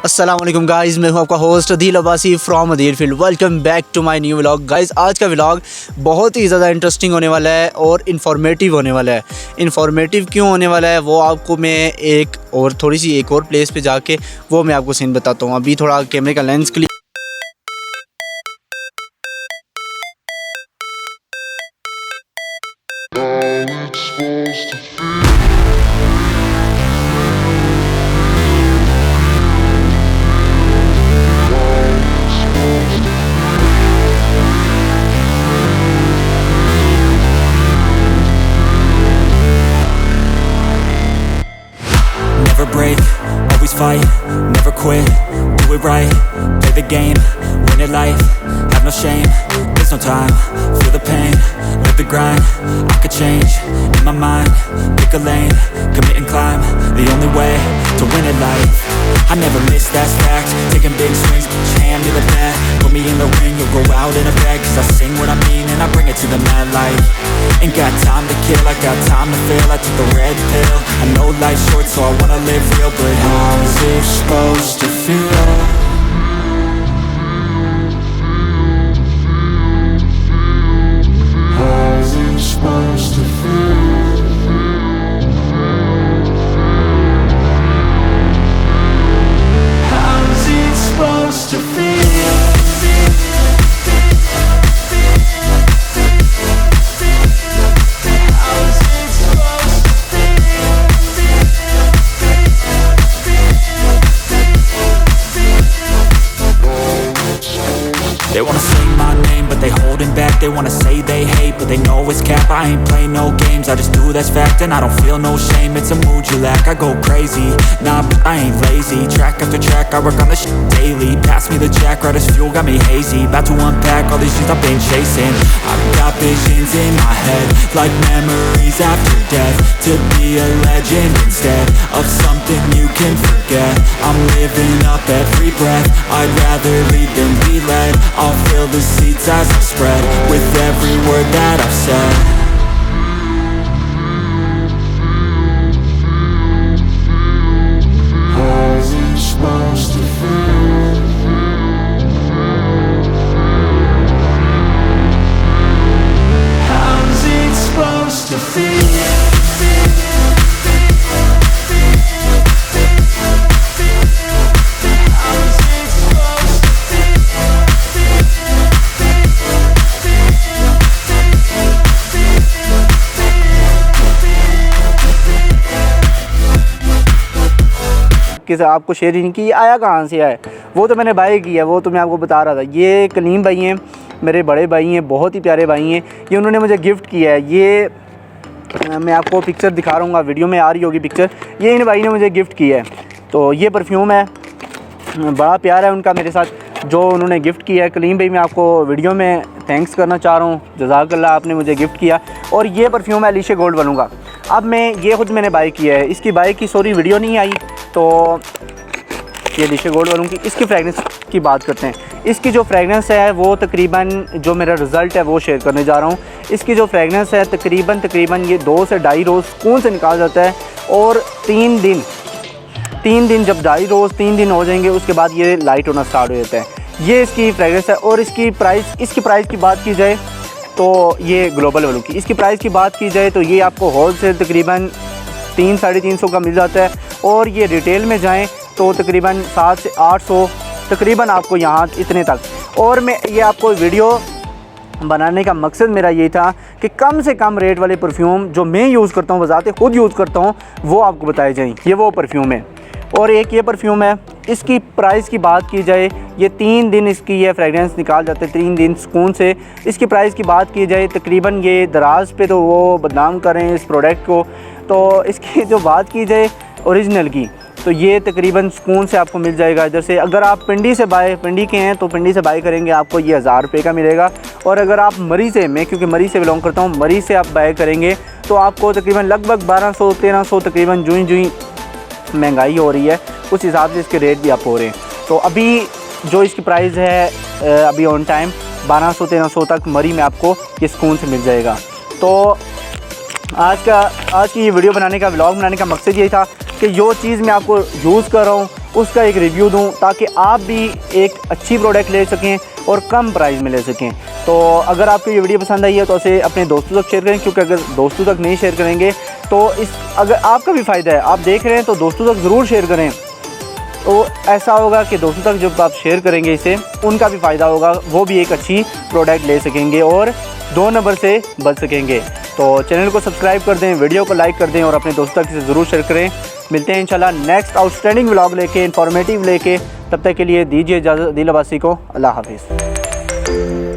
अस्सलाम वालेकुम गाइज़, मैं हूं आपका host Adeel Abbasi from Adeel Field. Welcome back to my new vlog. Guys, आज का व्लॉग बहुत ही ज़्यादा इंटरेस्टिंग होने वाला है और इन्फॉर्मेटिव होने वाला है। इन्फॉर्मेटिव क्यों होने वाला है वो आपको मैं एक और प्लेस पे जाके वो मैं आपको सीन बताता हूँ। अभी थोड़ा कैमरे का lens clear. Never break, always fight, never quit, do it right, play the game, win it life, have no shame, there's no time, feel the pain, live the grind, I could change, in my mind, pick a lane, commit and climb, the only way to win it life, I never miss, that's fact, taking big swings, put your hand to the bat, put me in the ring, you'll go out in a bag, cause I sing what I mean and I bring it to the mad light. Ain't got time to kill, I got time to feel. I took the red pill, I know life's short so I wanna live real. But how's it supposed to feel? How's it supposed to feel? How's it supposed to feel? They wanna say my name, but they holding back. They wanna say they hate, but they know it's cap. I ain't play no games, I just do that's fact. And I don't feel no shame, it's a mood you lack. I go crazy, nah, but I ain't lazy. Track after track, I work on this shit daily. Pass me the jack, right as fuel, got me hazy. About to unpack all these things I've been chasing. I've got visions in my head, like memories after death. To be a legend instead of something you can forget. I'm living up every breath, I'd rather lead than be led. I'll fill the seats as I spread with every word that I've said. How's it supposed to feel? How's it supposed to feel? किसी आपको share ही नहीं की, ये आया कहाँ से आया, वो तो मैंने बाई किया, वो तो मैं आपको बता रहा था। ये कलीम भाई हैं, मेरे बड़े भाई हैं, बहुत ही प्यारे भाई हैं। ये उन्होंने मुझे गिफ्ट किया है। ये मैं आपको पिक्चर दिखा रहा हूँ, वीडियो में आ रही होगी पिक्चर। ये इन भाई ने मुझे गिफ्ट किया है। तो ये परफ्यूम है, बड़ा प्यार है उनका मेरे साथ जो उन्होंने गिफ्ट किया है। कलीम भाई मैं आपको वीडियो में थैंक्स करना चाह रहा हूँ, जज़ाकल्लाह, आपने मुझे गिफ्ट किया। और ये परफ्यूम है अलीशे गोल्ड वालों का। अब मैं ये खुद मैंने बाई किया है, इसकी बाई की सॉरी वीडियो नहीं आई, तो ये अलीशे गोल्ड वालों की। इसकी फ्रेगनेंस की बात करते हैं। इसकी जो फ्रेगनेंस है वो तकरीबन जो मेरा रिज़ल्ट है वो शेयर करने जा रहा हूँ। इसकी जो फ्रेगनेंस है तकरीबन ये 2 से ढाई रोज़ सुकून से निकाल जाता है। और 3 दिन जब ढाई रोज़ 3 दिन हो जाएंगे उसके बाद ये लाइट होना स्टार्ट हो जाता है। ये इसकी फ्रेगनेंस है। और इसकी प्राइस की बात की जाए तो ये ग्लोबल वालों की, इसकी प्राइस की बात की जाए तो ये आपको होल सेल तकरीबन 300-350 का मिल जाता है। और ये रिटेल में जाएं तो तकरीबन 700 से 800 तकरीबन आपको यहाँ इतने तक। और मैं ये आपको वीडियो बनाने का मकसद मेरा ये था कि कम से कम रेट वाले परफ्यूम जो मैं यूज़ करता हूँ, बजाते खुद यूज़ करता हूँ, वो आपको बताए जाएँ। ये वो परफ्यूम है। और एक ये परफ्यूम है, इसकी प्राइस की बात की जाए, ये 3 दिन इसकी ये फ्रेगरेंस निकाल जाते हैं, 3 दिन सुकून से। इसकी प्राइस की बात की जाए तकरीबन ये दराज पे तो वो बदनाम करें इस प्रोडक्ट को। तो इसकी जो बात की जाए ओरिजिनल की तो ये तकरीबन सुकून से आपको मिल जाएगा इधर से। अगर आप पिंडी के हैं तो पिंडी से बाई करेंगे आपको ये 1000 रुपये का मिलेगा। और अगर आप मरी से, मैं क्योंकि मरी से बिलोंग करता हूँ, मरी से आप बाई करेंगे तो आपको तकरीबन लगभग 1200-1300 तकरीबन जुई महंगाई हो रही है उस हिसाब से इसके रेट भी अप हो रहे हैं। तो अभी जो इसकी प्राइस है अभी ऑन टाइम 1200-1300 तक मरी में आपको ये सुकून से मिल जाएगा। तो आज की ये वीडियो बनाने का, व्लॉग बनाने का मकसद यही था कि जो चीज़ मैं आपको यूज़ कर रहा हूँ उसका एक रिव्यू दूं, ताकि आप भी एक अच्छी प्रोडक्ट ले सकें और कम प्राइस में ले सकें। तो अगर आपको ये वीडियो पसंद आई है तो उसे अपने दोस्तों तक शेयर करें, क्योंकि अगर दोस्तों तक नहीं शेयर करेंगे तो अगर आपका भी फ़ायदा है, आप देख रहे हैं तो दोस्तों तक ज़रूर शेयर करें। तो ऐसा होगा कि दोस्तों तक जब आप शेयर करेंगे इसे, उनका भी फ़ायदा होगा, वो भी एक अच्छी प्रोडक्ट ले सकेंगे और 2 नंबर से बच सकेंगे। तो चैनल को सब्सक्राइब कर दें, वीडियो को लाइक कर दें और अपने दोस्तों तक इसे ज़रूर शेयर करें। मिलते हैं इंशाल्लाह नेक्स्ट आउटस्टैंडिंग व्लॉग लेके, इन्फॉर्मेटिव लेके। तब तक के लिए दीजिए इजाज़त। दिल अब्बासी को अल्लाह हाफिज़।